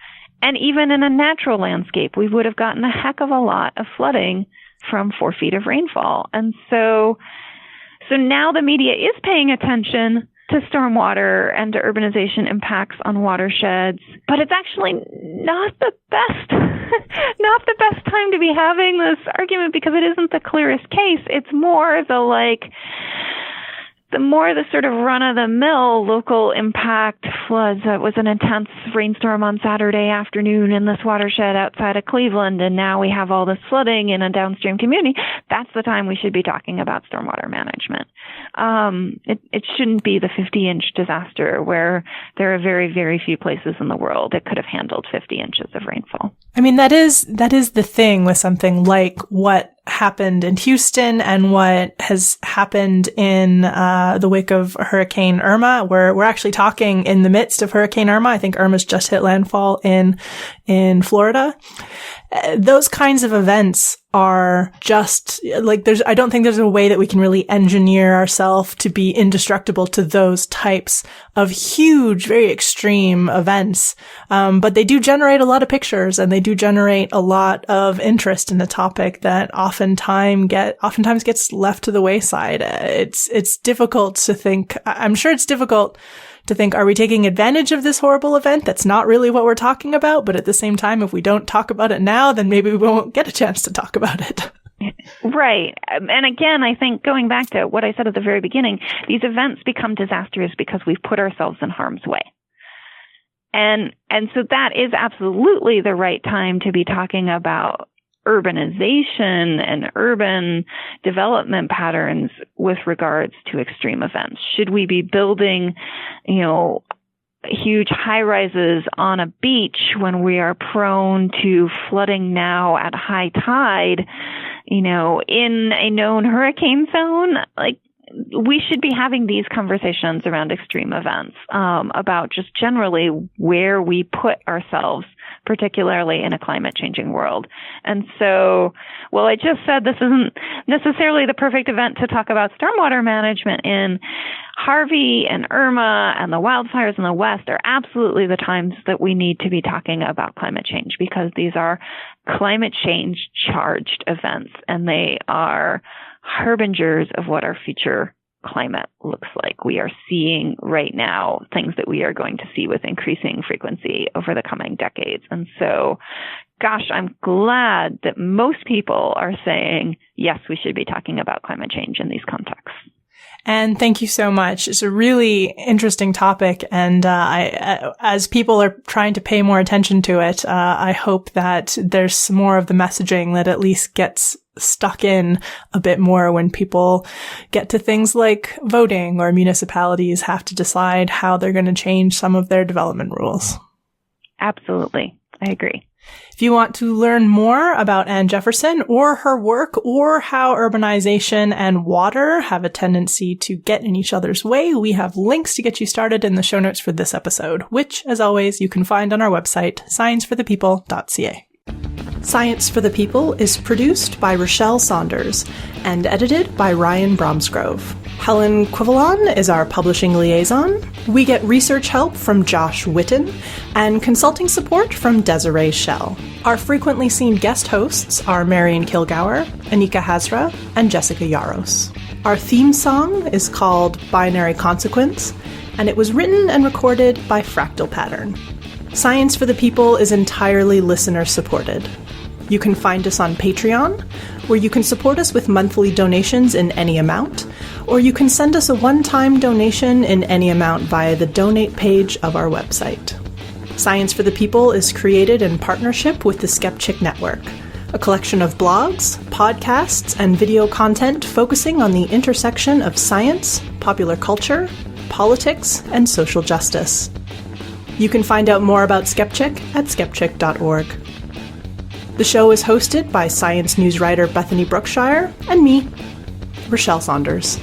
And even in a natural landscape, we would have gotten a heck of a lot of flooding from 4 feet of rainfall. And so now the media is paying attention to stormwater and to urbanization impacts on watersheds, but it's actually not the best time to be having this argument because it isn't the clearest case. It's more the sort of run-of-the-mill local impact floods. It was an intense rainstorm on Saturday afternoon in this watershed outside of Cleveland, and now we have all this flooding in a downstream community. That's the time we should be talking about stormwater management. It shouldn't be the 50-inch disaster where there are very, very few places in the world that could have handled 50 inches of rainfall. I mean, that is the thing with something like what happened in Houston and what has happened in the wake of Hurricane Irma. We're actually talking in the midst of Hurricane Irma. I think Irma's just hit landfall in Florida. Those kinds of events are just like I don't think there's a way that we can really engineer ourselves to be indestructible to those types of huge, very extreme events. But they do generate a lot of pictures and they do generate a lot of interest in a topic that oftentimes gets left to the wayside. It's difficult to think. I'm sure it's difficult to think, are we taking advantage of this horrible event? That's not really what we're talking about. But at the same time, if we don't talk about it now, then maybe we won't get a chance to talk about it. Right. And again, I think going back to what I said at the very beginning, these events become disastrous because we've put ourselves in harm's way. And so that is absolutely the right time to be talking about urbanization and urban development patterns with regards to extreme events. Should we be building, huge high-rises on a beach when we are prone to flooding now at high tide, in a known hurricane zone? Like, we should be having these conversations around extreme events, about just generally where we put ourselves, particularly in a climate changing world. And so, well, I just said this isn't necessarily the perfect event to talk about stormwater management in. Harvey and Irma and the wildfires in the West are absolutely the times that we need to be talking about climate change, because these are climate change charged events and they are harbingers of what our future climate looks like. We are seeing right now things that we are going to see with increasing frequency over the coming decades. And so, gosh, I'm glad that most people are saying, yes, we should be talking about climate change in these contexts. And thank you so much. It's a really interesting topic. And as people are trying to pay more attention to it, I hope that there's more of the messaging that at least gets stuck in a bit more when people get to things like voting or municipalities have to decide how they're going to change some of their development rules. Absolutely. I agree. If you want to learn more about Anne Jefferson or her work or how urbanization and water have a tendency to get in each other's way, we have links to get you started in the show notes for this episode, which, as always, you can find on our website, scienceforthepeople.ca. Science for the People is produced by Rochelle Saunders and edited by Ryan Bromsgrove. Helen Quivalon is our publishing liaison. We get research help from Josh Witten and consulting support from Desiree Schell. Our frequently seen guest hosts are Marion Kilgour, Anika Hazra, and Jessica Yaros. Our theme song is called Binary Consequence, and it was written and recorded by Fractal Pattern. Science for the People is entirely listener-supported. You can find us on Patreon, where you can support us with monthly donations in any amount, or you can send us a one-time donation in any amount via the donate page of our website. Science for the People is created in partnership with the Skeptic Network. a collection of blogs, podcasts, and video content focusing on the intersection of science, popular culture, politics, and social justice. You can find out more about Skepchick at skepchick.org. The show is hosted by science news writer Bethany Brookshire and me, Rochelle Saunders.